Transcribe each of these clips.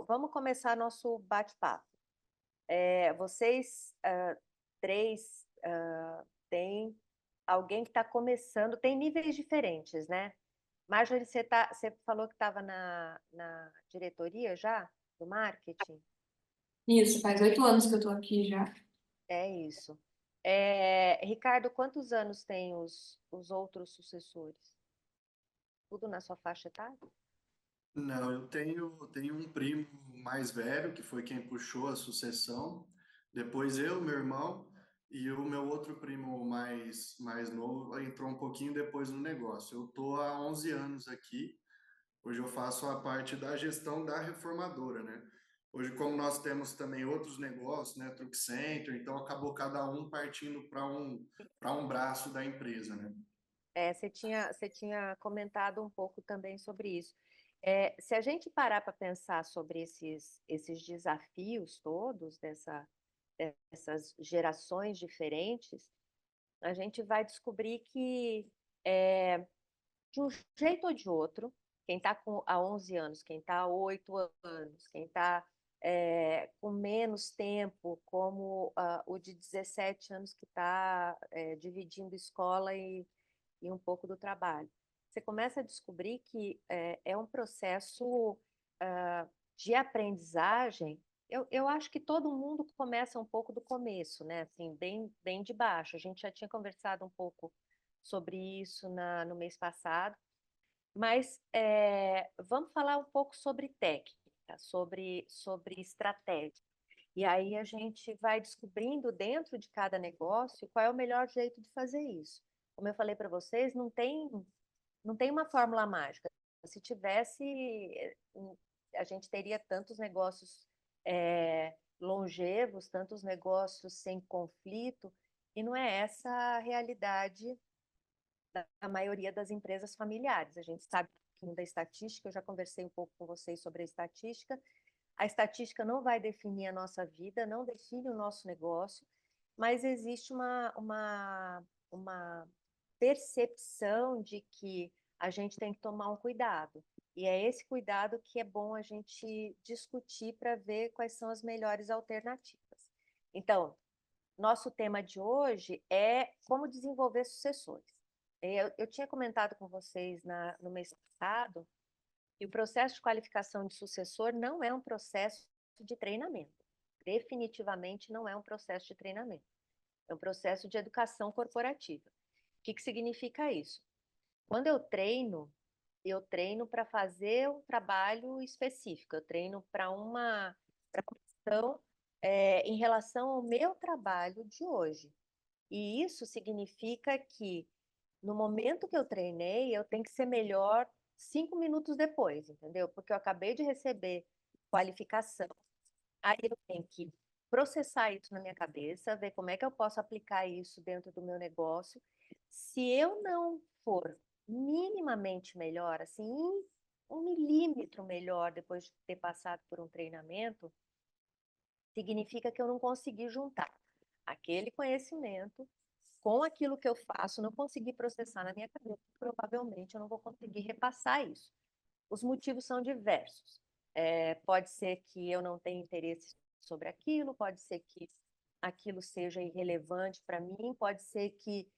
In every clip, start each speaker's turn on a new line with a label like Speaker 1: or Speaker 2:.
Speaker 1: Vamos começar nosso bate-papo. Vocês três têm alguém que está começando, tem níveis diferentes, né? Marjorie, você falou que estava na diretoria já, do marketing?
Speaker 2: Isso, faz 8 anos que eu tô aqui já.
Speaker 1: É isso. Ricardo, quantos anos tem os outros sucessores? Tudo na sua faixa etária?
Speaker 3: Não, eu tenho um primo mais velho, que foi quem puxou a sucessão, depois eu, meu irmão, e o meu outro primo mais novo entrou um pouquinho depois no negócio. Eu tô há 11 anos aqui, hoje eu faço a parte da gestão da reformadora, né? Hoje, como nós temos também outros negócios, né, Truck Center, então acabou cada um partindo para um braço da empresa, né?
Speaker 1: Você tinha comentado um pouco também sobre isso. Se a gente parar para pensar sobre esses desafios todos, dessas gerações diferentes, a gente vai descobrir que, de um jeito ou de outro, quem está há 11 anos, quem está há 8 anos, quem está com menos tempo, como o de 17 anos que está dividindo escola e um pouco do trabalho. Você começa a descobrir que é um processo de aprendizagem. Eu acho que todo mundo começa um pouco do começo, né? Assim, bem de baixo. A gente já tinha conversado um pouco sobre isso no mês passado, mas vamos falar um pouco sobre técnica, sobre estratégia. E aí a gente vai descobrindo dentro de cada negócio qual é o melhor jeito de fazer isso. Como eu falei para vocês, não tem uma fórmula mágica. Se tivesse, a gente teria tantos negócios longevos, tantos negócios sem conflito, e não é essa a realidade da maioria das empresas familiares. A gente sabe da estatística, eu já conversei um pouco com vocês sobre a estatística. A estatística não vai definir a nossa vida, não define o nosso negócio, mas existe uma percepção de que a gente tem que tomar um cuidado. E é esse cuidado que é bom a gente discutir para ver quais são as melhores alternativas. Então, nosso tema de hoje é como desenvolver sucessores. Eu tinha comentado com vocês no mês passado que o processo de qualificação de sucessor não é um processo de treinamento. Definitivamente não é um processo de treinamento. É um processo de educação corporativa. O que significa isso? Quando eu treino para fazer um trabalho específico, eu treino para uma questão em relação ao meu trabalho de hoje. E isso significa que no momento que eu treinei, eu tenho que ser melhor 5 minutos depois, entendeu? Porque eu acabei de receber qualificação. Aí eu tenho que processar isso na minha cabeça, ver como é que eu posso aplicar isso dentro do meu negócio. Se eu não for minimamente melhor, assim, um milímetro melhor depois de ter passado por um treinamento, significa que eu não consegui juntar aquele conhecimento com aquilo que eu faço, não consegui processar na minha cabeça, provavelmente eu não vou conseguir repassar isso. Os motivos são diversos. Pode ser que eu não tenha interesse sobre aquilo, pode ser que aquilo seja irrelevante para mim, pode ser que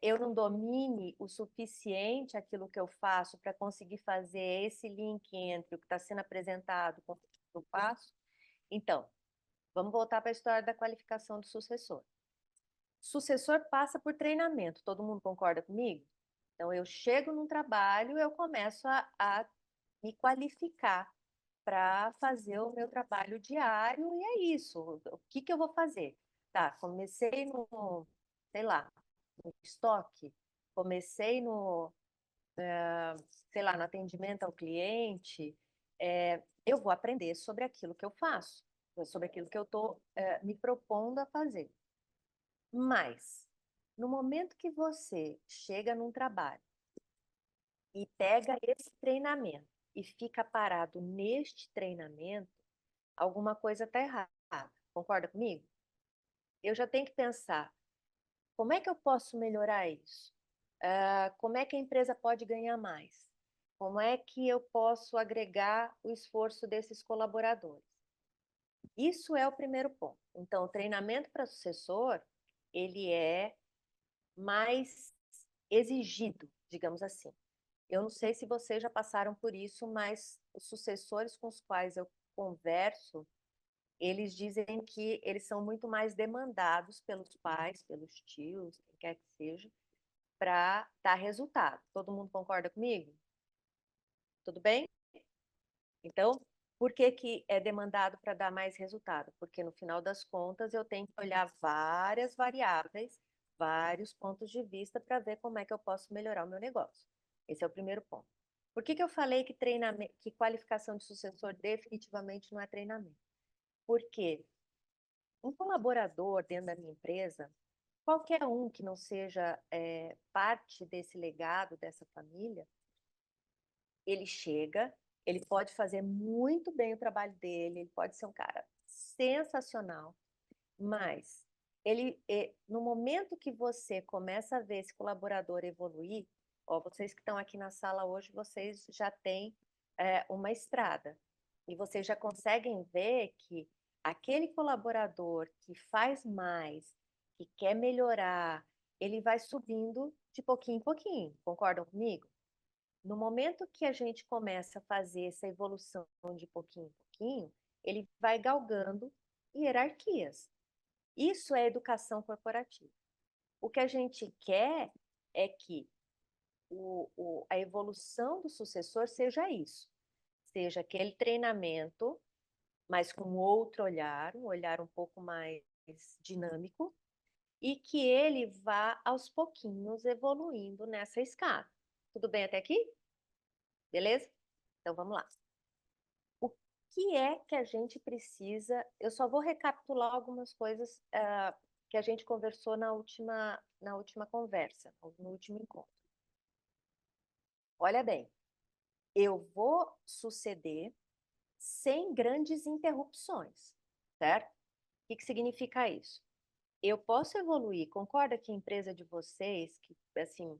Speaker 1: eu não domine o suficiente aquilo que eu faço para conseguir fazer esse link entre o que está sendo apresentado com o que eu faço. Então, vamos voltar para a história da qualificação do sucessor. Sucessor passa por treinamento, todo mundo concorda comigo? Então, eu chego num trabalho, eu começo a me qualificar para fazer o meu trabalho diário, e é isso. O que que eu vou fazer? Tá, comecei no, sei lá, no estoque, comecei sei lá, no atendimento ao cliente, eu vou aprender sobre aquilo que eu faço, sobre aquilo que eu estou me propondo a fazer. Mas, no momento que você chega num trabalho e pega esse treinamento e fica parado neste treinamento, alguma coisa está errada. Concorda comigo? Eu já tenho que pensar, como é que eu posso melhorar isso? Como é que a empresa pode ganhar mais? Como é que eu posso agregar o esforço desses colaboradores? Isso é o primeiro ponto. Então, o treinamento para sucessor, ele é mais exigido, digamos assim. Eu não sei se vocês já passaram por isso, mas os sucessores com os quais eu converso, eles dizem que eles são muito mais demandados pelos pais, pelos tios, quem quer que seja, para dar resultado. Todo mundo concorda comigo? Tudo bem? Então, por que que é demandado para dar mais resultado? Porque no final das contas eu tenho que olhar várias variáveis, vários pontos de vista para ver como é que eu posso melhorar o meu negócio. Esse é o primeiro ponto. Por que que eu falei que treinamento, que qualificação de sucessor definitivamente não é treinamento? Porque um colaborador dentro da minha empresa, qualquer um que não seja parte desse legado, dessa família, ele chega, ele pode fazer muito bem o trabalho dele, ele pode ser um cara sensacional, mas no momento que você começa a ver esse colaborador evoluir, ó, vocês que estão aqui na sala hoje, vocês já têm uma estrada, e vocês já conseguem ver que aquele colaborador que faz mais, que quer melhorar, ele vai subindo de pouquinho em pouquinho, concordam comigo? No momento que a gente começa a fazer essa evolução de pouquinho em pouquinho, ele vai galgando hierarquias. Isso é educação corporativa. O que a gente quer é que a evolução do sucessor seja isso, seja aquele treinamento, mas com outro olhar, um olhar um pouco mais dinâmico, e que ele vá aos pouquinhos evoluindo nessa escada. Tudo bem até aqui? Beleza? Então vamos lá. O que é que a gente precisa? Eu só vou recapitular algumas coisas que a gente conversou na última conversa, no último encontro. Olha bem, eu vou suceder sem grandes interrupções, certo? O que significa isso? Eu posso evoluir, concorda que a empresa de vocês, que assim,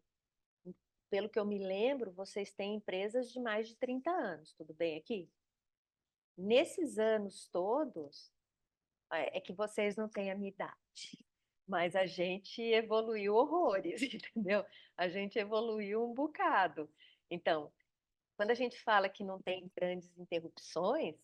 Speaker 1: pelo que eu me lembro, vocês têm empresas de mais de 30 anos, tudo bem aqui? Nesses anos todos, é que vocês não têm a minha idade, mas a gente evoluiu horrores, entendeu? A gente evoluiu um bocado. Então, quando a gente fala que não tem grandes interrupções,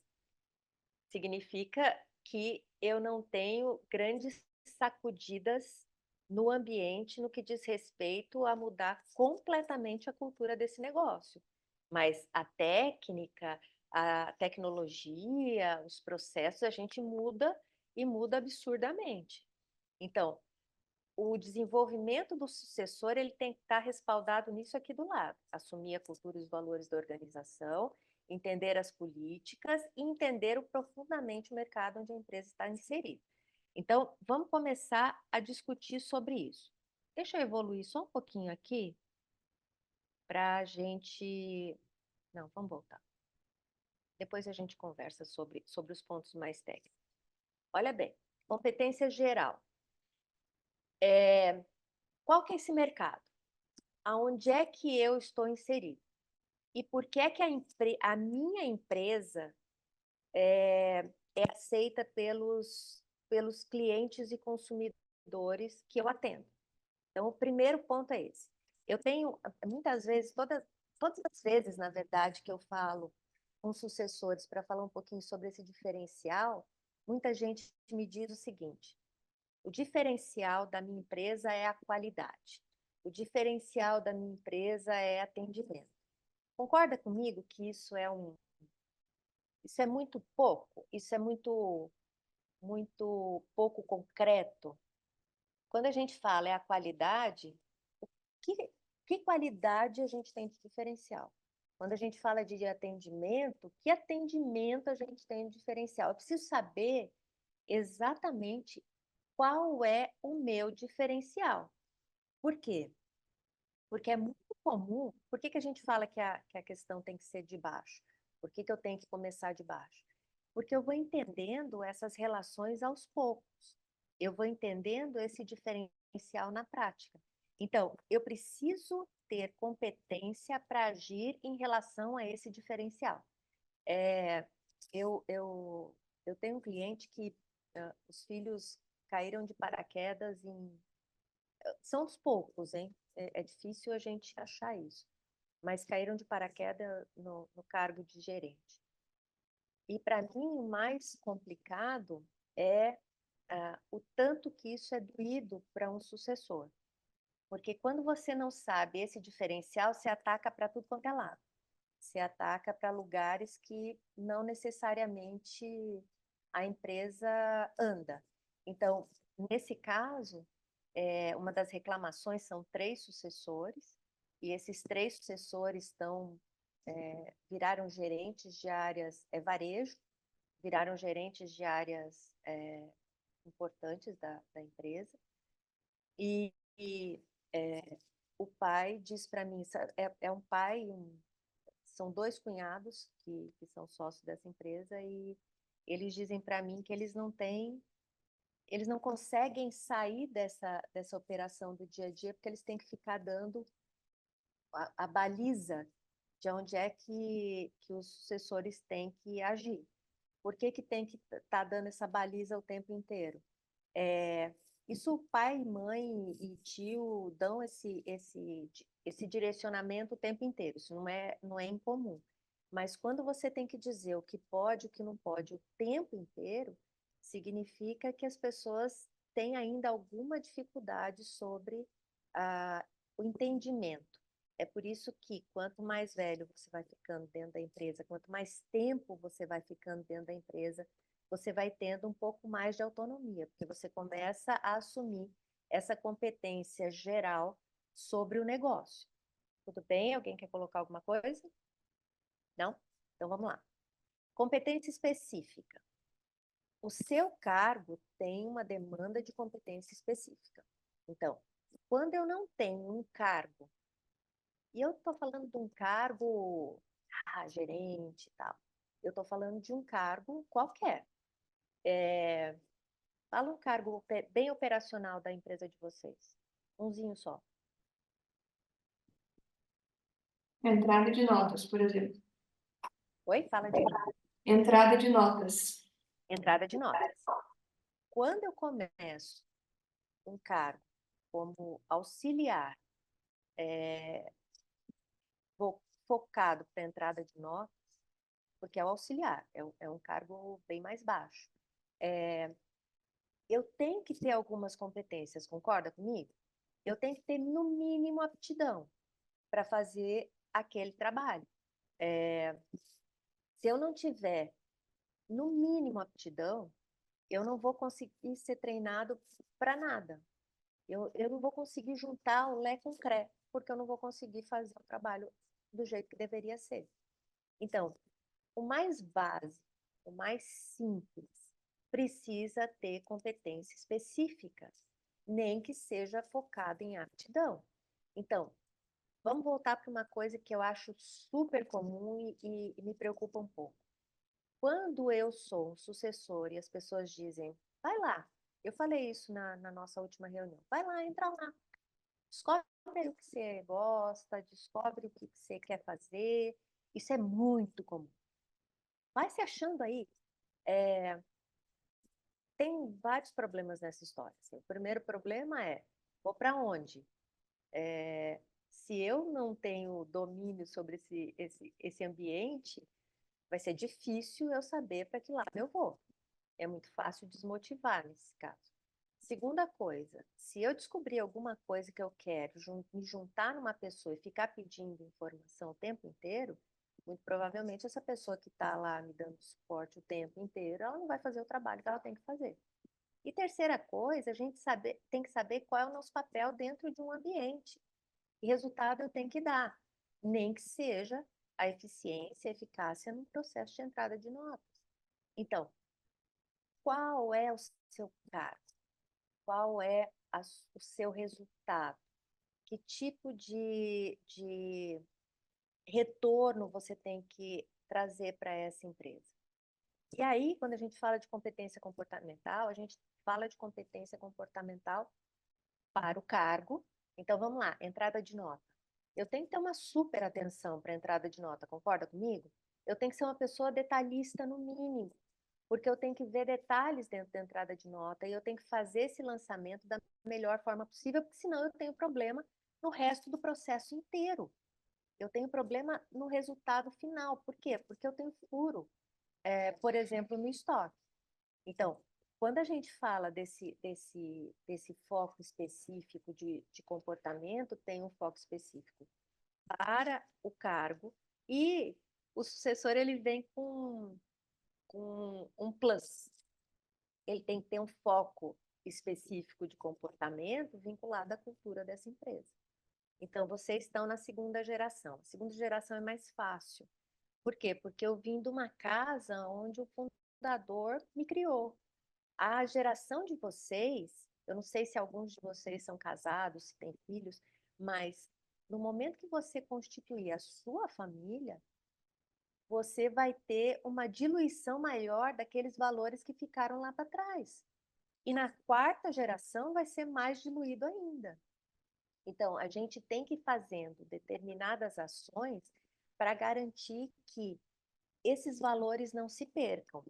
Speaker 1: significa que eu não tenho grandes sacudidas no ambiente no que diz respeito a mudar completamente a cultura desse negócio. Mas a técnica, a tecnologia, os processos, a gente muda e muda absurdamente. Então, o desenvolvimento do sucessor, ele tem que estar respaldado nisso aqui do lado. Assumir a cultura e os valores da organização, entender as políticas e entender profundamente o mercado onde a empresa está inserida. Então, vamos começar a discutir sobre isso. Deixa eu evoluir só um pouquinho aqui para a gente... Não, vamos voltar. Depois a gente conversa sobre os pontos mais técnicos. Olha bem, competência geral. Qual que é esse mercado? Aonde é que eu estou inserido? E por que é que a minha empresa é aceita pelos clientes e consumidores que eu atendo? Então, o primeiro ponto é esse. Eu tenho, muitas vezes, todas as vezes, na verdade, que eu falo com sucessores para falar um pouquinho sobre esse diferencial, muita gente me diz o seguinte: o diferencial da minha empresa é a qualidade. O diferencial da minha empresa é atendimento. Concorda comigo que isso é muito pouco? Isso é muito pouco concreto? Quando a gente fala é a qualidade, que, que qualidade a gente tem de diferencial? Quando a gente fala de atendimento, que atendimento a gente tem de diferencial? Eu preciso saber exatamente qual é o meu diferencial. Por quê? Porque é muito comum. Por que que a gente fala que a questão tem que ser de baixo? Por que que eu tenho que começar de baixo? Porque eu vou entendendo essas relações aos poucos. Eu vou entendendo esse diferencial na prática. Então, eu preciso ter competência para agir em relação a esse diferencial. Eu, eu, eu tenho um cliente que os filhos caíram de paraquedas são os poucos, hein? É difícil a gente achar isso, mas caíram de paraquedas no cargo de gerente. E para mim o mais complicado é o tanto que isso é doído para um sucessor. Porque quando você não sabe esse diferencial, você ataca para tudo quanto é lado. Você ataca para lugares que não necessariamente a empresa anda. Então, nesse caso, uma das reclamações são 3 sucessores, e esses 3 sucessores viraram gerentes de áreas varejo, viraram gerentes de áreas importantes da empresa, e o pai diz para mim, é um pai, são 2 cunhados que são sócios dessa empresa, e eles dizem para mim que eles não conseguem sair dessa operação do dia a dia, porque eles têm que ficar dando a baliza de onde é que os sucessores têm que agir. Por que tem que estar dando essa baliza o tempo inteiro? Isso pai, mãe e tio dão esse direcionamento o tempo inteiro, isso não é incomum. Mas quando você tem que dizer o que pode e o que não pode o tempo inteiro, significa que as pessoas têm ainda alguma dificuldade sobre o entendimento. É por isso que quanto mais velho você vai ficando dentro da empresa, quanto mais tempo você vai ficando dentro da empresa, você vai tendo um pouco mais de autonomia, porque você começa a assumir essa competência geral sobre o negócio. Tudo bem? Alguém quer colocar alguma coisa? Não? Então vamos lá. Competência específica. O seu cargo tem uma demanda de competência específica. Então, quando eu não tenho um cargo, e eu estou falando de um cargo, gerente e tal, eu estou falando de um cargo qualquer. Fala um cargo bem operacional da empresa de vocês. Umzinho só.
Speaker 2: Entrada de notas, por exemplo.
Speaker 1: Oi? Fala de novo.
Speaker 2: Entrada de notas.
Speaker 1: Entrada de notas. Quando eu começo um cargo como auxiliar, focado para entrada de notas, porque é o auxiliar, é um cargo bem mais baixo. Eu tenho que ter algumas competências, concorda comigo? Eu tenho que ter, no mínimo, aptidão para fazer aquele trabalho. Se eu não tiver, no mínimo, aptidão, eu não vou conseguir ser treinado para nada. Eu não vou conseguir juntar o Lé com o Cré, porque eu não vou conseguir fazer o trabalho do jeito que deveria ser. Então, o mais básico, o mais simples, precisa ter competência específica, nem que seja focado em aptidão. Então, vamos voltar para uma coisa que eu acho super comum e me preocupa um pouco. Quando eu sou um sucessor e as pessoas dizem, vai lá, eu falei isso na nossa última reunião, vai lá, entra lá, descobre o que você gosta, descobre o que você quer fazer, isso é muito comum. Vai se achando aí. Tem vários problemas nessa história. Assim. O primeiro problema é, vou para onde? Se eu não tenho domínio sobre esse ambiente, vai ser difícil eu saber para que lado eu vou. É muito fácil desmotivar nesse caso. Segunda coisa, se eu descobrir alguma coisa que eu quero, me juntar numa pessoa e ficar pedindo informação o tempo inteiro, muito provavelmente essa pessoa que está lá me dando suporte o tempo inteiro, ela não vai fazer o trabalho que ela tem que fazer. E terceira coisa, a gente tem que saber qual é o nosso papel dentro de um ambiente. E resultado eu tenho que dar, nem que seja a eficiência, a eficácia no processo de entrada de notas. Então, qual é o seu cargo? Qual é o seu resultado? Que tipo de retorno você tem que trazer para essa empresa? E aí, quando a gente fala de competência comportamental, a gente fala de competência comportamental para o cargo. Então, vamos lá, entrada de nota. Eu tenho que ter uma super atenção para a entrada de nota, concorda comigo? Eu tenho que ser uma pessoa detalhista no mínimo, porque eu tenho que ver detalhes dentro da entrada de nota e eu tenho que fazer esse lançamento da melhor forma possível, porque senão eu tenho problema no resto do processo inteiro. Eu tenho problema no resultado final. Por quê? Porque eu tenho furo, por exemplo, no estoque. Então, quando a gente fala desse foco específico de comportamento, tem um foco específico para o cargo e o sucessor ele vem com um plus. Ele tem que ter um foco específico de comportamento vinculado à cultura dessa empresa. Então, vocês estão na segunda geração. A segunda geração é mais fácil. Por quê? Porque eu vim de uma casa onde o fundador me criou. A geração de vocês, eu não sei se alguns de vocês são casados, se têm filhos, mas no momento que você constituir a sua família, você vai ter uma diluição maior daqueles valores que ficaram lá para trás. E na quarta geração vai ser mais diluído ainda. Então, a gente tem que ir fazendo determinadas ações para garantir que esses valores não se percam.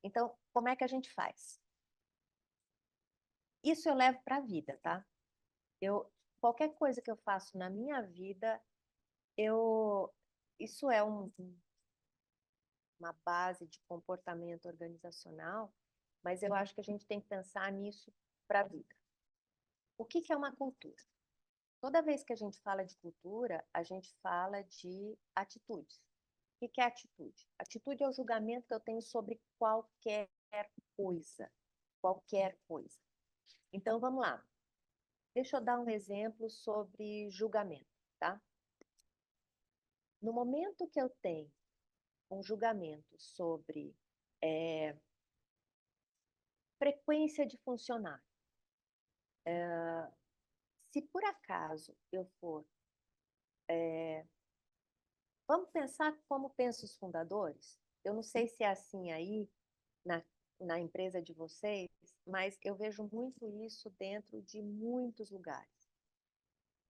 Speaker 1: Então, como é que a gente faz? Isso eu levo para a vida, tá? Qualquer coisa que eu faço na minha vida, isso é uma base de comportamento organizacional, mas eu acho que a gente tem que pensar nisso para a vida. O que é uma cultura? Toda vez que a gente fala de cultura, a gente fala de atitudes. O que é atitude? Atitude é o julgamento que eu tenho sobre qualquer coisa. Qualquer coisa. Então, vamos lá. Deixa eu dar um exemplo sobre julgamento, tá? No momento que eu tenho um julgamento sobre frequência de funcionário, se por acaso eu for... vamos pensar como pensam os fundadores? Eu não sei se é assim aí na, na empresa de vocês, mas eu vejo muito isso dentro de muitos lugares.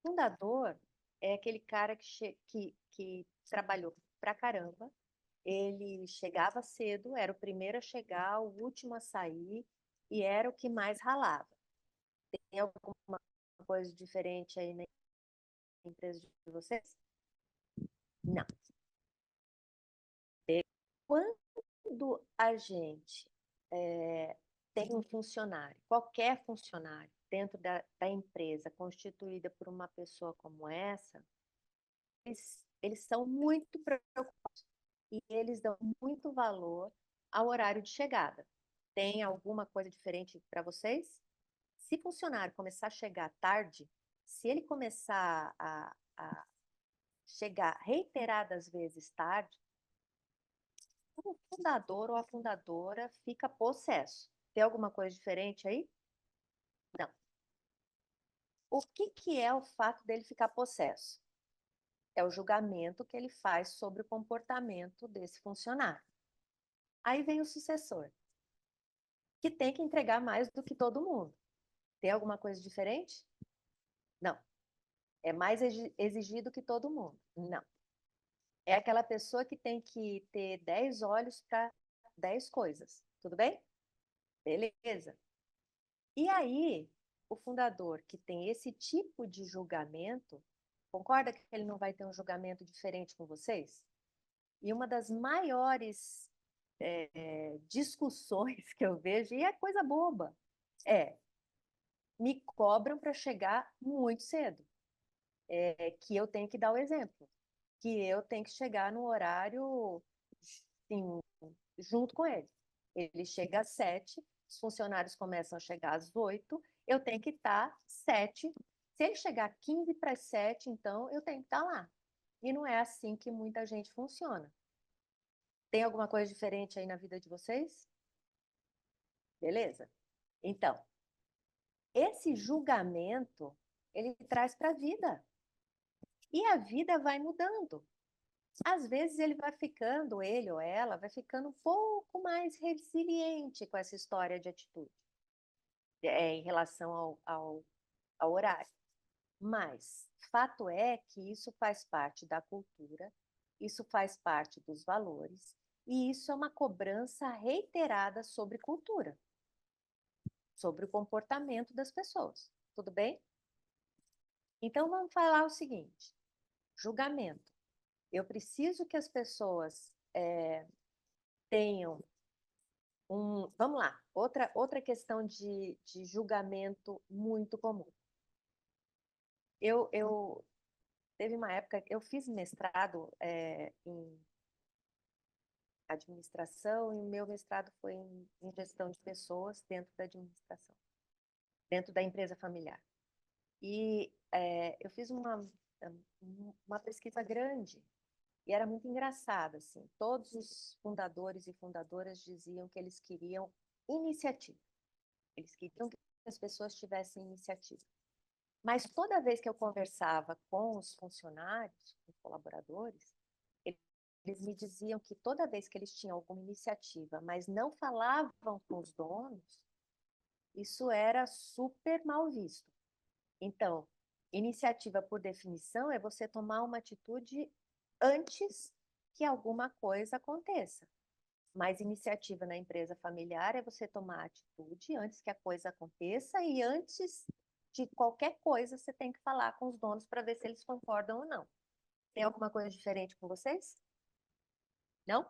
Speaker 1: Fundador é aquele cara que trabalhou pra caramba, ele chegava cedo, era o primeiro a chegar, o último a sair, e era o que mais ralava. Tem alguma coisa diferente aí na empresa de vocês? Não. Quando a gente tem um funcionário, qualquer funcionário, dentro da empresa, constituída por uma pessoa como essa, eles são muito preocupados e eles dão muito valor ao horário de chegada. Tem alguma coisa diferente para vocês? Se funcionário começar a chegar tarde, se ele começar a chegar reiteradas vezes tarde, o fundador ou a fundadora fica possesso. Tem alguma coisa diferente aí? Não. O que é o fato dele ficar possesso? É o julgamento que ele faz sobre o comportamento desse funcionário. Aí vem o sucessor, que tem que entregar mais do que todo mundo. Tem alguma coisa diferente? Não. É mais exigido que todo mundo? Não. É aquela pessoa que tem que ter 10 olhos para 10 coisas. Tudo bem? Beleza. E aí, o fundador que tem esse tipo de julgamento, concorda que ele não vai ter um julgamento diferente com vocês? E uma das maiores discussões que eu vejo, e é coisa boba, me cobram para chegar muito cedo. Que eu tenho que dar o exemplo, que eu tenho que chegar no horário, sim, junto com ele. Ele chega às 7, os funcionários começam a chegar às 8, eu tenho que estar 7. Se ele chegar 15 para as 7, então eu tenho que estar lá. E não é assim que muita gente funciona. Tem alguma coisa diferente aí na vida de vocês? Beleza? Então, esse julgamento, ele traz para a vida. E a vida vai mudando. Às vezes ele vai ficando, ele ou ela, vai ficando um pouco mais resiliente com essa história de atitude em relação ao horário. Mas fato é que isso faz parte da cultura, isso faz parte dos valores, e isso é uma cobrança reiterada sobre cultura, sobre o comportamento das pessoas. Tudo bem? Então vamos falar o seguinte: julgamento. Eu preciso que as pessoas tenham um. Vamos lá, outra questão de julgamento muito comum. Teve uma época, eu fiz mestrado em administração e o meu mestrado foi em gestão de pessoas dentro da administração, dentro da empresa familiar. E eu fiz uma pesquisa grande e era muito engraçado, assim. Todos os fundadores e fundadoras diziam que eles queriam iniciativa. Eles queriam que as pessoas tivessem iniciativa. Mas toda vez que eu conversava com os funcionários, com os colaboradores, eles me diziam que toda vez que eles tinham alguma iniciativa, mas não falavam com os donos, isso era super mal visto. Então, iniciativa, por definição, é você tomar uma atitude antes que alguma coisa aconteça. Mas iniciativa na empresa familiar é você tomar atitude antes que a coisa aconteça e antes de qualquer coisa você tem que falar com os donos para ver se eles concordam ou não. Tem alguma coisa diferente com vocês? Não?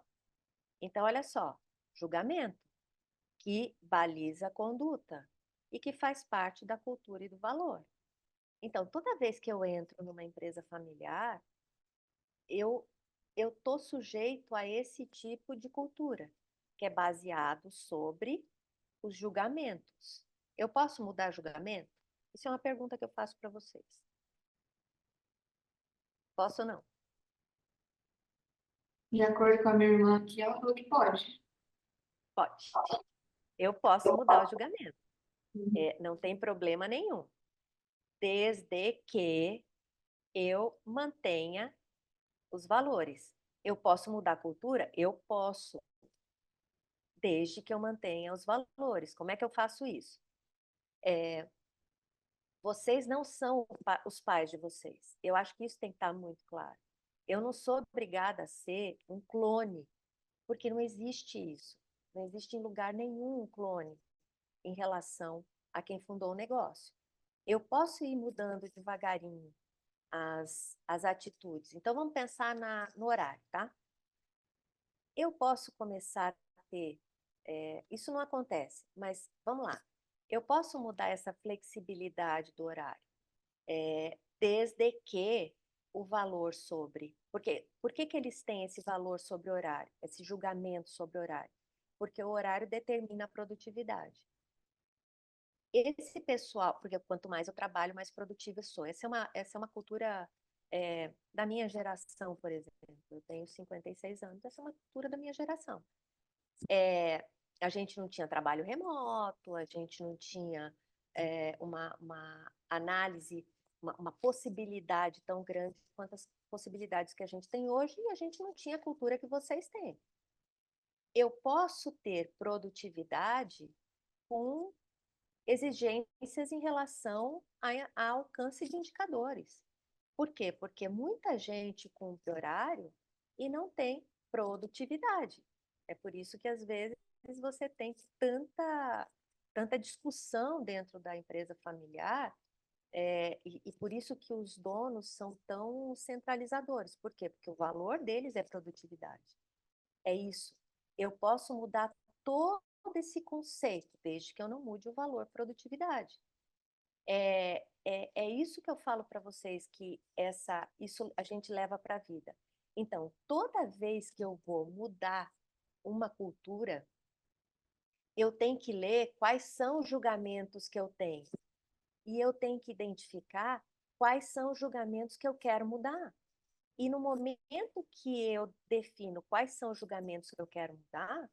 Speaker 1: Então, olha só, julgamento, que baliza a conduta e que faz parte da cultura e do valor. Então, toda vez que eu entro numa empresa familiar, eu estou sujeito a esse tipo de cultura, que é baseado sobre os julgamentos. Eu posso mudar julgamento? Isso é uma pergunta que eu faço para vocês. Posso ou não?
Speaker 2: De acordo com a minha irmã aqui, ela falou que pode.
Speaker 1: Pode. Eu posso mudar o julgamento. Não tem problema nenhum. Desde que eu mantenha os valores. Eu posso mudar a cultura? Eu posso, desde que eu mantenha os valores. Como é que eu faço isso? Vocês não são os pais de vocês. Eu acho que isso tem que estar muito claro. Eu não sou obrigada a ser um clone, porque não existe isso. Não existe em lugar nenhum um clone em relação a quem fundou o negócio. Eu posso ir mudando devagarinho as atitudes. Então, vamos pensar no horário, tá? Eu posso começar a ter, isso não acontece, mas vamos lá. Eu posso mudar essa flexibilidade do horário, desde que o valor sobre... Por que eles têm esse valor sobre o horário, esse julgamento sobre o horário? Porque o horário determina a produtividade. Esse pessoal, porque quanto mais eu trabalho, mais produtiva eu sou. Essa é uma cultura da minha geração, por exemplo. Eu tenho 56 anos, essa é uma cultura da minha geração. A gente não tinha trabalho remoto, a gente não tinha uma análise, uma possibilidade tão grande quanto as possibilidades que a gente tem hoje, e a gente não tinha a cultura que vocês têm. Eu posso ter produtividade com exigências em relação a alcance de indicadores. Por quê? Porque muita gente cumpre horário e não tem produtividade. É por isso que, às vezes, você tem tanta discussão dentro da empresa familiar, e por isso que os donos são tão centralizadores. Por quê? Porque o valor deles é produtividade. É isso. Eu posso mudar todo esse conceito, desde que eu não mude o valor produtividade. É isso que eu falo para vocês, que isso a gente leva para a vida. Então, toda vez que eu vou mudar uma cultura, eu tenho que ler quais são os julgamentos que eu tenho. E eu tenho que identificar quais são os julgamentos que eu quero mudar. E no momento que eu defino quais são os julgamentos que eu quero mudar,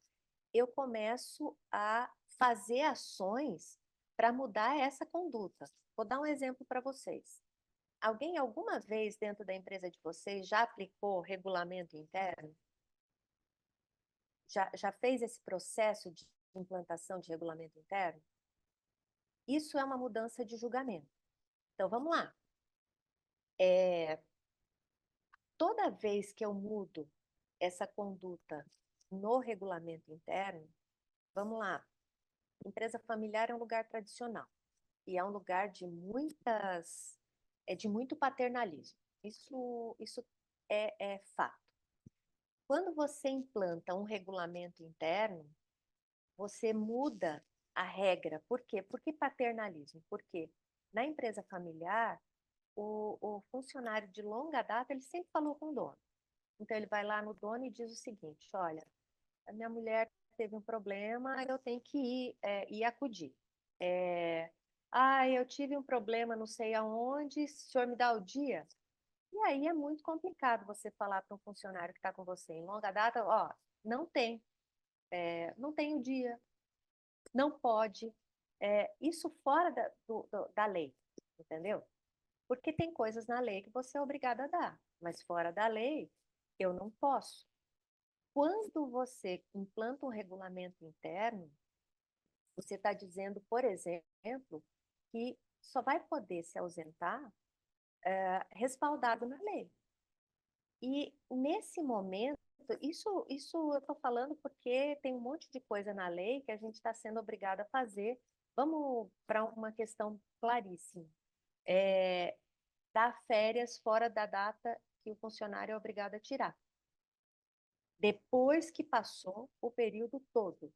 Speaker 1: eu começo a fazer ações para mudar essa conduta. Vou dar um exemplo para vocês. Alguém alguma vez dentro da empresa de vocês já aplicou regulamento interno? Já fez esse processo de implantação de regulamento interno? Isso é uma mudança de julgamento. Então, vamos lá. Toda vez que eu mudo essa conduta no regulamento interno, vamos lá, empresa familiar é um lugar tradicional e é um lugar de muito paternalismo. Isso é fato. Quando você implanta um regulamento interno, você muda a regra. Por quê? Por que paternalismo? Porque na empresa familiar, o funcionário de longa data, ele sempre falou com o dono. Então, ele vai lá no dono e diz o seguinte, olha, a minha mulher teve um problema, eu tenho que ir acudir. Eu tive um problema não sei aonde, o senhor me dá o dia? E aí é muito complicado você falar para um funcionário que está com você em longa data, ó, não tem, não tem o dia, não pode. Isso fora da lei, entendeu? Porque tem coisas na lei que você é obrigado a dar, mas fora da lei, eu não posso. Quando você implanta um regulamento interno, você está dizendo, por exemplo, que só vai poder se ausentar respaldado na lei. E nesse momento, isso eu estou falando porque tem um monte de coisa na lei que a gente está sendo obrigado a fazer. Vamos para uma questão claríssima. Dar férias fora da data que o funcionário é obrigado a tirar. Depois que passou o período todo,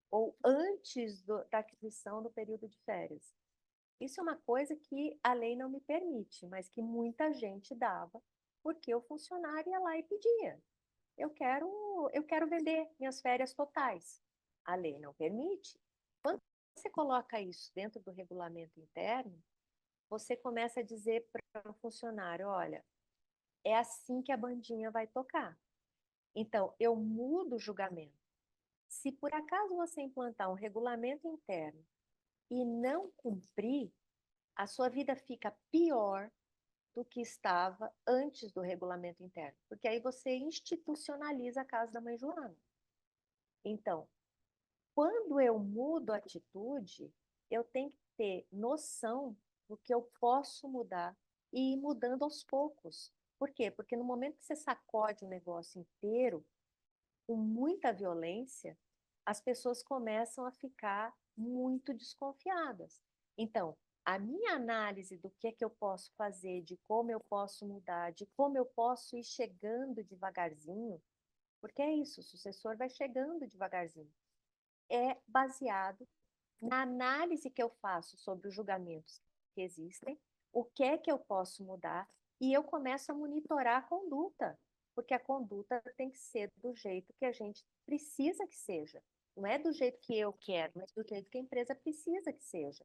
Speaker 1: ou antes da aquisição do período de férias. Isso é uma coisa que a lei não me permite, mas que muita gente dava, porque o funcionário ia lá e pedia. Eu quero vender minhas férias totais. A lei não permite. Quando você coloca isso dentro do regulamento interno, você começa a dizer para o funcionário, olha, é assim que a bandinha vai tocar. Então, eu mudo o julgamento. Se por acaso você implantar um regulamento interno e não cumprir, a sua vida fica pior do que estava antes do regulamento interno, porque aí você institucionaliza a casa da mãe Joana. Então, quando eu mudo a atitude, eu tenho que ter noção do que eu posso mudar e ir mudando aos poucos. Por quê? Porque no momento que você sacode o negócio inteiro, com muita violência, as pessoas começam a ficar muito desconfiadas. Então, a minha análise do que é que eu posso fazer, de como eu posso mudar, de como eu posso ir chegando devagarzinho, porque é isso, o sucessor vai chegando devagarzinho, é baseado na análise que eu faço sobre os julgamentos que existem, o que é que eu posso mudar, e eu começo a monitorar a conduta, porque a conduta tem que ser do jeito que a gente precisa que seja. Não é do jeito que eu quero, mas do jeito que a empresa precisa que seja.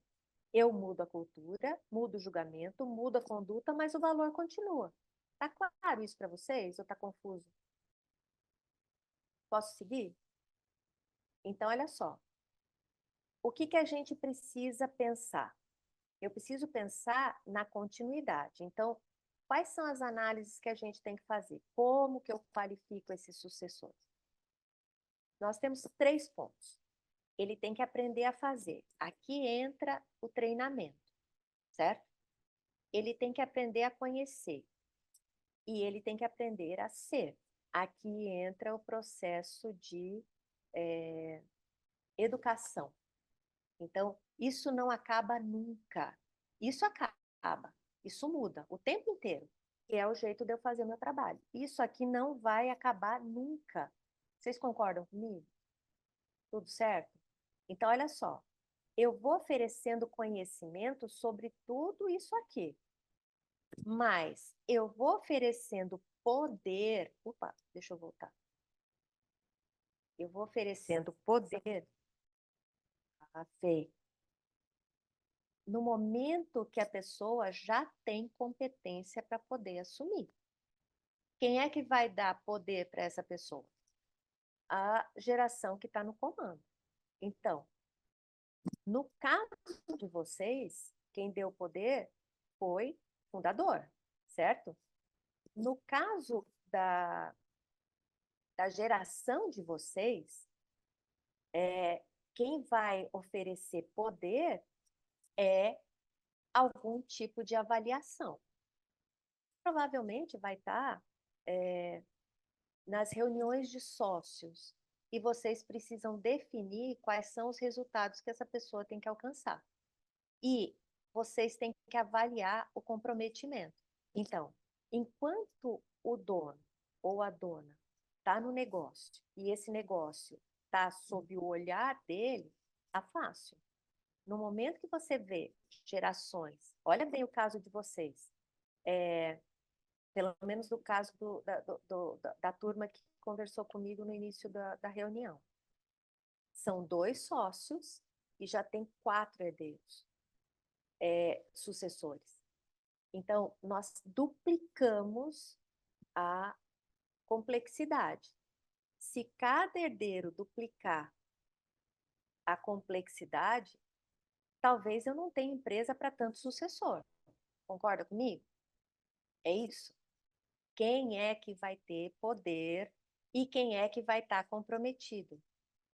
Speaker 1: Eu mudo a cultura, mudo o julgamento, mudo a conduta, mas o valor continua. Tá claro isso para vocês ou tá confuso? Posso seguir? Então, olha só. O que que a gente precisa pensar? Eu preciso pensar na continuidade. Então, quais são as análises que a gente tem que fazer? Como que eu qualifico esse sucessor? Nós temos 3 pontos. Ele tem que aprender a fazer. Aqui entra o treinamento, certo? Ele tem que aprender a conhecer. E ele tem que aprender a ser. Aqui entra o processo de educação. Então, isso não acaba nunca. Isso acaba, isso muda o tempo inteiro. E é o jeito de eu fazer o meu trabalho. Isso aqui não vai acabar nunca. Vocês concordam comigo? Tudo certo? Então, olha só. Eu vou oferecendo conhecimento sobre tudo isso aqui. Mas eu vou oferecendo poder. Opa, deixa eu voltar. Eu vou oferecendo poder. Fê, no momento que a pessoa já tem competência para poder assumir. Quem é que vai dar poder para essa pessoa? A geração que está no comando. Então, no caso de vocês, quem deu poder foi o fundador, certo? No caso da geração de vocês, quem vai oferecer poder é algum tipo de avaliação. provavelmente vai estar nas reuniões de sócios e vocês precisam definir quais são os resultados que essa pessoa tem que alcançar. E vocês têm que avaliar o comprometimento. Então, enquanto o dono ou a dona está no negócio e esse negócio está sob o olhar dele, tá fácil. No momento que você vê gerações, olha bem o caso de vocês, pelo menos do caso da turma que conversou comigo no início da reunião. São 2 sócios e já tem 4 herdeiros, sucessores. Então, nós duplicamos a complexidade. Se cada herdeiro duplicar a complexidade, talvez eu não tenha empresa para tanto sucessor. Concorda comigo? É isso. Quem é que vai ter poder e quem é que vai estar comprometido?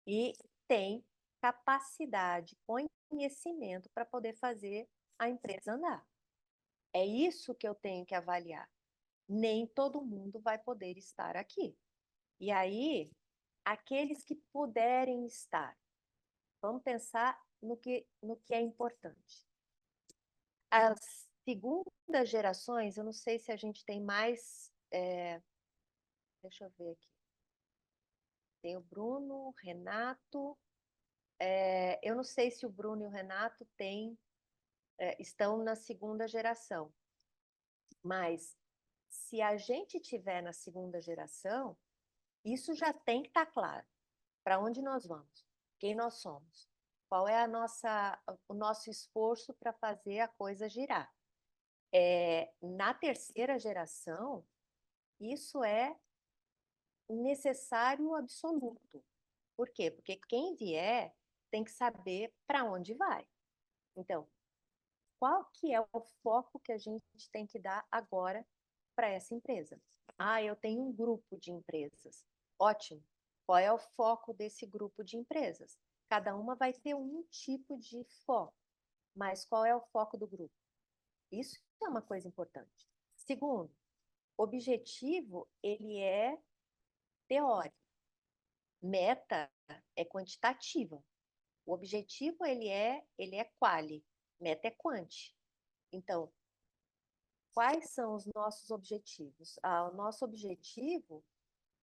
Speaker 1: E tem capacidade, conhecimento para poder fazer a empresa andar. É isso que eu tenho que avaliar. Nem todo mundo vai poder estar aqui. E aí, aqueles que puderem estar, vamos pensar no que é importante. As segundas gerações, eu não sei se a gente tem mais. Deixa eu ver aqui. Tem o Bruno, o Renato. Eu não sei se o Bruno e o Renato estão na segunda geração. Mas se a gente tiver na segunda geração, isso já tem que estar claro. Para onde nós vamos? Quem nós somos? Qual é o nosso esforço para fazer a coisa girar? Na terceira geração, isso é necessário absoluto. Por quê? Porque quem vier tem que saber para onde vai. Então, qual que é o foco que a gente tem que dar agora para essa empresa? Eu tenho um grupo de empresas. Ótimo. Qual é o foco desse grupo de empresas? Cada uma vai ter um tipo de foco, mas qual é o foco do grupo? Isso é uma coisa importante. Segundo, objetivo, ele é teórico. Meta é quantitativa. O objetivo, ele é quali. Meta é quanti. Então, quais são os nossos objetivos? O nosso objetivo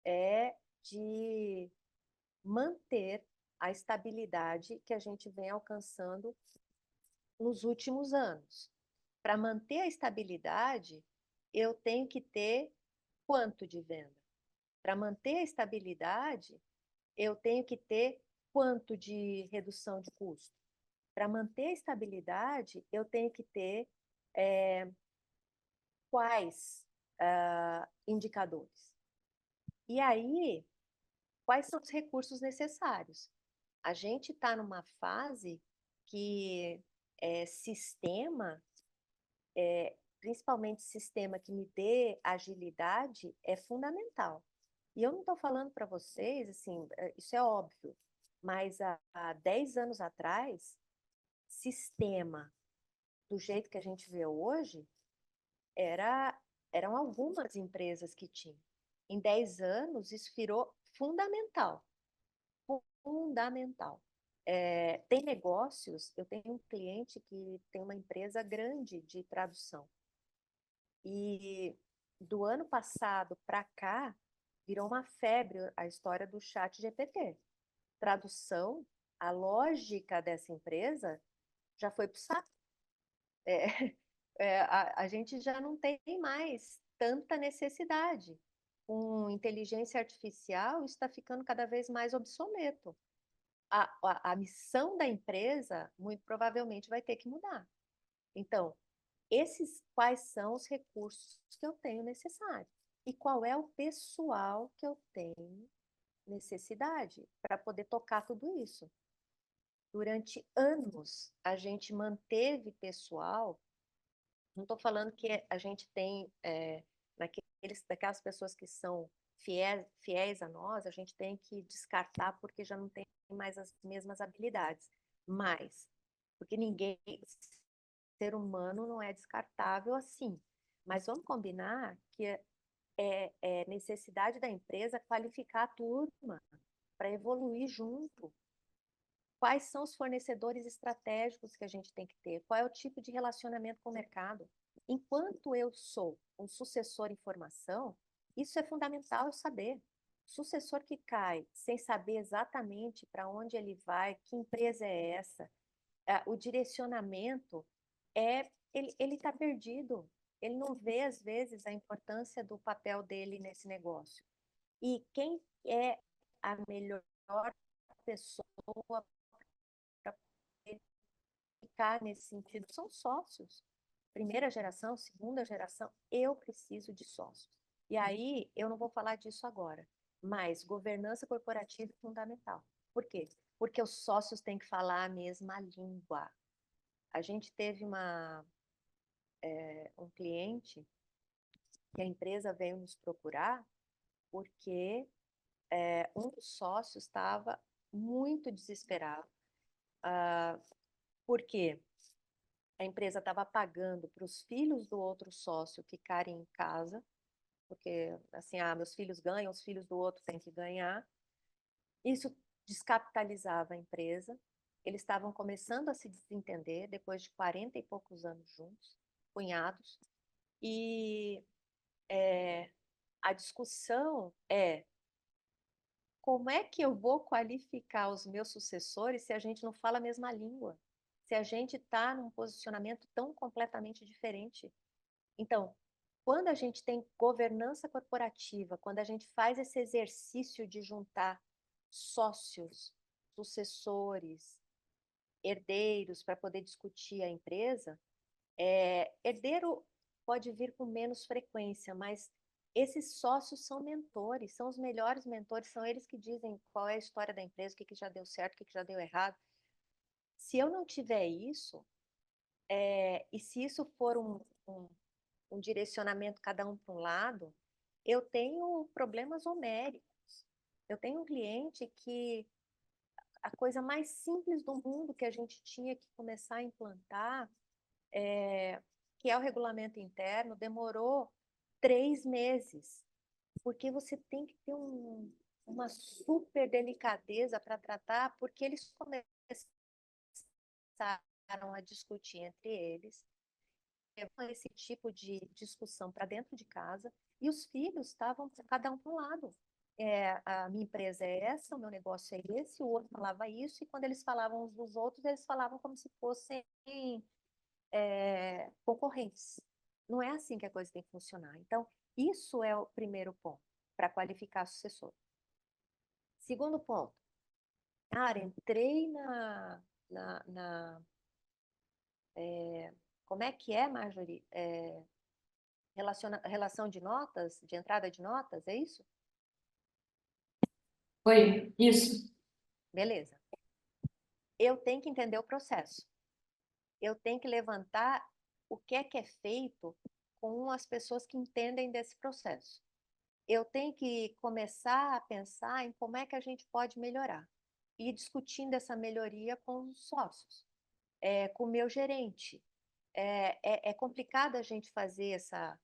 Speaker 1: é de manter a estabilidade que a gente vem alcançando nos últimos anos. Para manter a estabilidade, eu tenho que ter quanto de venda? Para manter a estabilidade, eu tenho que ter quanto de redução de custo? Para manter a estabilidade, eu tenho que ter quais indicadores? E aí, quais são os recursos necessários? A gente está numa fase que sistema, principalmente sistema que me dê agilidade, é fundamental. E eu não estou falando para vocês, assim, isso é óbvio, mas há 10 anos atrás, sistema do jeito que a gente vê hoje, eram algumas empresas que tinham. Em 10 anos, isso virou fundamental. Fundamental. Tem negócios, eu tenho um cliente que tem uma empresa grande de tradução. E do ano passado para cá, virou uma febre a história do chat GPT. Tradução, a lógica dessa empresa já foi para o saco. A gente já não tem mais tanta necessidade. Com inteligência artificial, isso está ficando cada vez mais obsoleto. A missão da empresa, muito provavelmente, vai ter que mudar. Então, quais são os recursos que eu tenho necessário? E qual é o pessoal que eu tenho necessidade para poder tocar tudo isso? Durante anos, a gente manteve pessoal. Não estou falando que a gente tem, daquelas pessoas que são fiéis a nós, a gente tem que descartar porque já não tem mais as mesmas habilidades. Mas, porque ser humano não é descartável assim. Mas vamos combinar que é necessidade da empresa qualificar a turma para evoluir junto. Quais são os fornecedores estratégicos que a gente tem que ter? Qual é o tipo de relacionamento com o mercado? Enquanto eu sou um sucessor em formação, isso é fundamental eu saber. Sucessor que cai sem saber exatamente para onde ele vai, que empresa é essa, o direcionamento ele está perdido. Ele não vê às vezes a importância do papel dele nesse negócio. E quem é a melhor pessoa para ficar nesse sentido são sócios. Primeira geração, segunda geração, eu preciso de sócios. E aí, eu não vou falar disso agora, mas governança corporativa é fundamental. Por quê? Porque os sócios têm que falar a mesma língua. A gente teve um cliente que a empresa veio nos procurar porque um dos sócios estava muito desesperado. Por quê? A empresa estava pagando para os filhos do outro sócio ficarem em casa, porque, assim, meus filhos ganham, os filhos do outro têm que ganhar. Isso descapitalizava a empresa. Eles estavam começando a se desentender depois de 40 e poucos anos juntos, cunhados. E a discussão é como é que eu vou qualificar os meus sucessores se a gente não fala a mesma língua? Se a gente está num posicionamento tão completamente diferente? Então, quando a gente tem governança corporativa, quando a gente faz esse exercício de juntar sócios, sucessores, herdeiros para poder discutir a empresa, herdeiro pode vir com menos frequência, mas esses sócios são mentores, são os melhores mentores, são eles que dizem qual é a história da empresa, o que já deu certo, o que já deu errado. Se eu não tiver isso, e se isso for um direcionamento cada um para um lado, eu tenho problemas homéricos. Eu tenho um cliente que a coisa mais simples do mundo que a gente tinha que começar a implantar, que é o regulamento interno, demorou 3 meses, porque você tem que ter uma super delicadeza para tratar, porque eles começaram a discutir entre eles, levam esse tipo de discussão para dentro de casa, e os filhos estavam cada um para um lado. A minha empresa é essa, o meu negócio é esse, o outro falava isso, e quando eles falavam uns dos outros, eles falavam como se fossem concorrentes. Não é assim que a coisa tem que funcionar. Então, isso é o primeiro ponto para qualificar sucessor. Segundo ponto, cara, entrei como é que é, Marjorie? Relação de notas, de entrada de notas, é isso?
Speaker 2: Oi, isso.
Speaker 1: Beleza. Eu tenho que entender o processo. Eu tenho que levantar o que é feito com as pessoas que entendem desse processo. Eu tenho que começar a pensar em como é que a gente pode melhorar. E discutindo essa melhoria com os sócios, com o meu gerente. É complicado a gente fazer essa...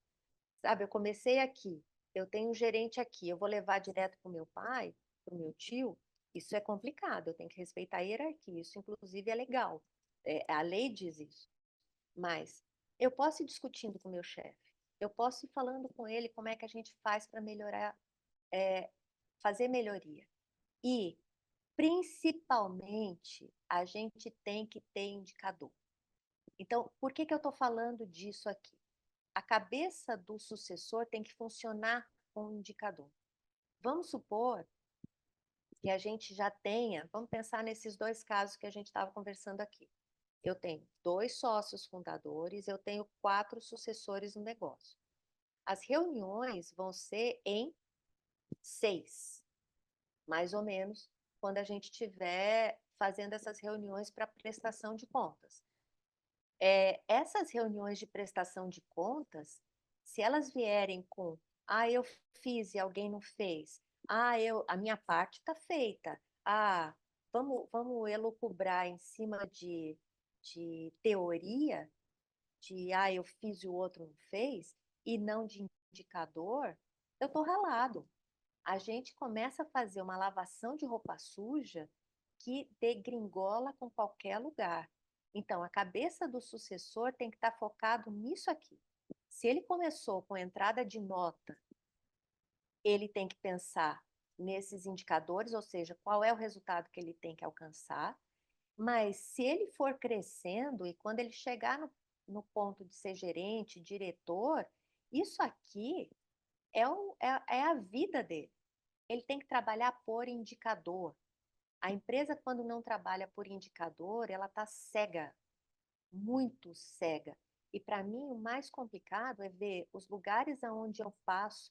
Speaker 1: Sabe, eu comecei aqui, eu tenho um gerente aqui, eu vou levar direto para o meu pai, para o meu tio, isso é complicado, eu tenho que respeitar a hierarquia, isso inclusive é legal, a lei diz isso. Mas eu posso ir discutindo com o meu chefe, eu posso ir falando com ele como é que a gente faz para melhorar, fazer melhoria. E, principalmente, a gente tem que ter indicador. Então, por que eu estou falando disso aqui? A cabeça do sucessor tem que funcionar com um indicador. Vamos supor que a gente já tenha, vamos pensar nesses 2 casos que a gente estava conversando aqui. Eu tenho 2 sócios fundadores, eu tenho 4 sucessores no negócio. As reuniões vão ser em 6, mais ou menos, quando a gente estiver fazendo essas reuniões para prestação de contas. Essas reuniões de prestação de contas, se elas vierem com, eu fiz e alguém não fez, a minha parte está feita, vamos elucubrar em cima de teoria, eu fiz e o outro não fez, e não de indicador, eu estou ralado. A gente começa a fazer uma lavação de roupa suja que degringola com qualquer lugar. Então, a cabeça do sucessor tem que estar focado nisso aqui. Se ele começou com entrada de nota, ele tem que pensar nesses indicadores, ou seja, qual é o resultado que ele tem que alcançar. Mas se ele for crescendo e quando ele chegar no ponto de ser gerente, diretor, isso aqui é a vida dele. Ele tem que trabalhar por indicador. A empresa, quando não trabalha por indicador, ela está cega, muito cega. E para mim, o mais complicado é ver os lugares aonde eu passo,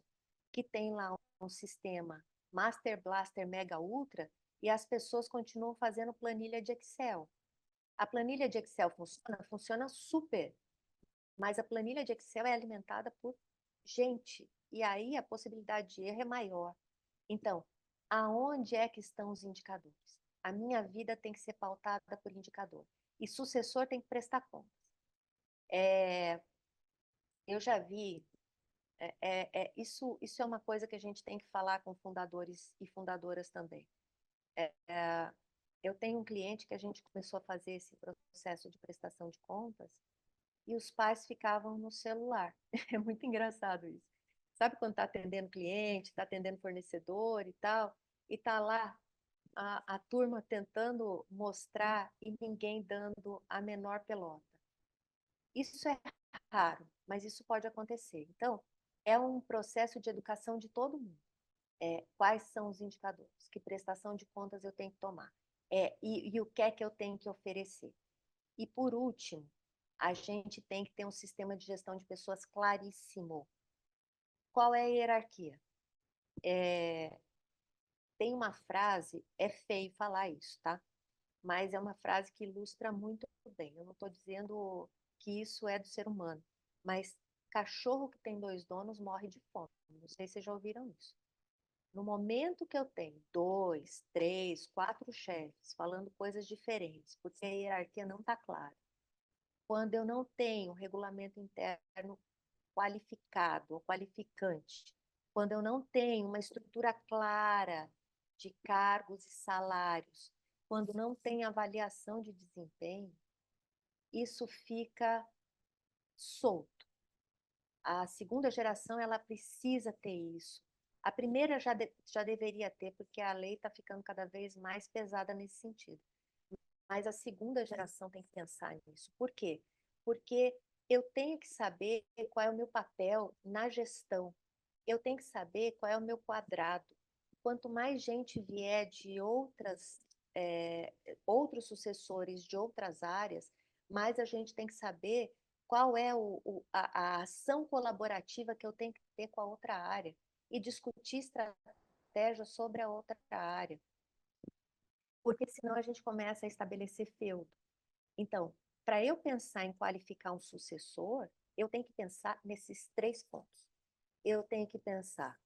Speaker 1: que tem lá um sistema Master Blaster Mega Ultra, e as pessoas continuam fazendo planilha de Excel. A planilha de Excel funciona? Funciona super, mas a planilha de Excel é alimentada por gente, e aí a possibilidade de erro é maior. Então, aonde é que estão os indicadores? A minha vida tem que ser pautada por indicador. E sucessor tem que prestar contas. Eu já vi, isso é uma coisa que a gente tem que falar com fundadores e fundadoras também. Eu tenho um cliente que a gente começou a fazer esse processo de prestação de contas e os pais ficavam no celular. É muito engraçado isso. Sabe quando está atendendo cliente, está atendendo fornecedor e tal, e está lá a turma tentando mostrar e ninguém dando a menor pelota. Isso é raro, mas isso pode acontecer. Então, é um processo de educação de todo mundo. Quais são os indicadores? Que prestação de contas eu tenho que tomar? E o que é que eu tenho que oferecer? E, por último, a gente tem que ter um sistema de gestão de pessoas claríssimo. Qual é a hierarquia? Tem uma frase, é feio falar isso, tá? Mas é uma frase que ilustra muito bem. Eu não estou dizendo que isso é do ser humano, mas cachorro que tem dois donos morre de fome. Não sei se vocês já ouviram isso. No momento que eu tenho dois, três, quatro chefes falando coisas diferentes, porque a hierarquia não está clara, quando eu não tenho regulamento interno qualificado ou qualificante, quando eu não tenho uma estrutura clara de cargos e salários, quando não tem avaliação de desempenho, isso fica solto. A segunda geração, ela precisa ter isso. A primeira já deveria ter, porque a lei está ficando cada vez mais pesada nesse sentido. Mas a segunda geração tem que pensar nisso. Por quê? Porque eu tenho que saber qual é o meu papel na gestão. Eu tenho que saber qual é o meu quadrado. Quanto mais gente vier de outros sucessores de outras áreas, mais a gente tem que saber qual é a ação colaborativa que eu tenho que ter com a outra área e discutir estratégia sobre a outra área. Porque senão a gente começa a estabelecer feudo. Então, para eu pensar em qualificar um sucessor, eu tenho que pensar nesses três pontos. Eu tenho que pensar,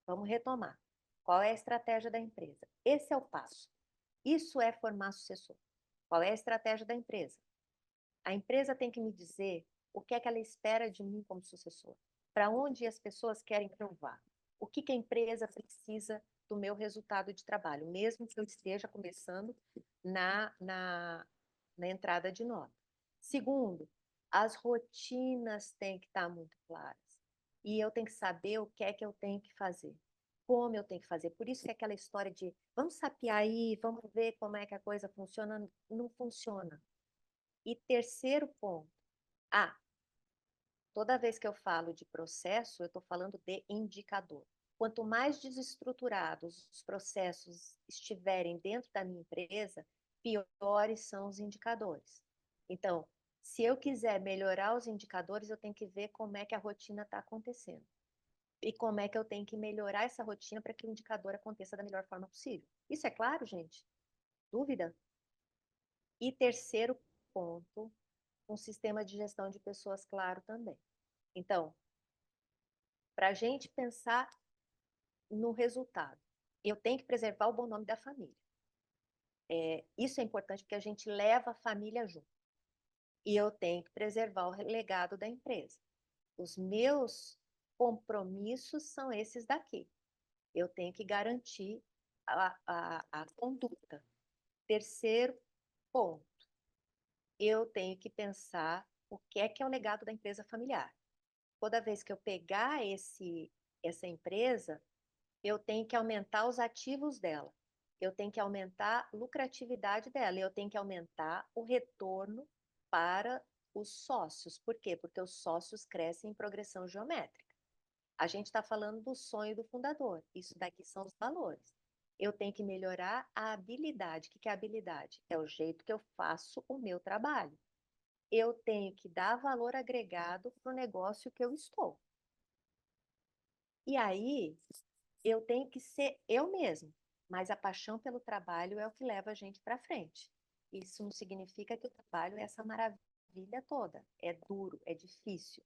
Speaker 1: vamos retomar, qual é a estratégia da empresa? Esse é o passo. Isso é formar sucessor. Qual é a estratégia da empresa? A empresa tem que me dizer o que é que ela espera de mim como sucessor. Para onde as pessoas querem que eu vá? O que a empresa precisa do meu resultado de trabalho, mesmo que eu esteja começando na entrada de nota. Segundo, as rotinas têm que estar muito claras. E eu tenho que saber o que é que eu tenho que fazer, como eu tenho que fazer. Por isso que aquela história de vamos sapear aí, vamos ver como é que a coisa funciona, não funciona. E terceiro ponto, toda vez que eu falo de processo, eu estou falando de indicador. Quanto mais desestruturados os processos estiverem dentro da minha empresa, piores são os indicadores. Então, se eu quiser melhorar os indicadores, eu tenho que ver como é que a rotina está acontecendo. E como é que eu tenho que melhorar essa rotina para que o indicador aconteça da melhor forma possível. Isso é claro, gente? Dúvida? E terceiro ponto, um sistema de gestão de pessoas claro também. Então, para a gente pensar no resultado, eu tenho que preservar o bom nome da família. Isso é importante porque a gente leva a família junto. E eu tenho que preservar o legado da empresa. Os meus compromissos são esses daqui. Eu tenho que garantir a conduta. Terceiro ponto, eu tenho que pensar o que é o legado da empresa familiar. Toda vez que eu pegar essa empresa, eu tenho que aumentar os ativos dela, eu tenho que aumentar a lucratividade dela, eu tenho que aumentar o retorno para os sócios. Por quê? Porque os sócios crescem em progressão geométrica. A gente está falando do sonho do fundador, isso daqui são os valores. Eu tenho que melhorar a habilidade. O que é a habilidade? É o jeito que eu faço o meu trabalho. Eu tenho que dar valor agregado para o negócio que eu estou. E aí, eu tenho que ser eu mesmo, mas a paixão pelo trabalho é o que leva a gente para frente. Isso não significa que o trabalho é essa maravilha toda. É duro, é difícil.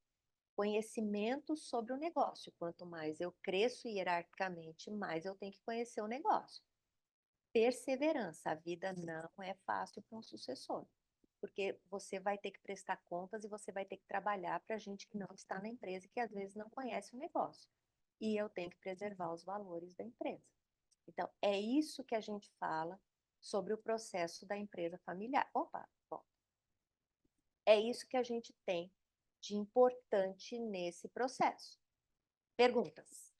Speaker 1: Conhecimento sobre o negócio. Quanto mais eu cresço hierarquicamente, mais eu tenho que conhecer o negócio. Perseverança. A vida não é fácil para um sucessor, porque você vai ter que prestar contas e você vai ter que trabalhar para gente que não está na empresa e que às vezes não conhece o negócio. E eu tenho que preservar os valores da empresa. Então, é isso que a gente fala sobre o processo da empresa familiar. Opa, bom. É isso que a gente tem de importante nesse processo. Perguntas?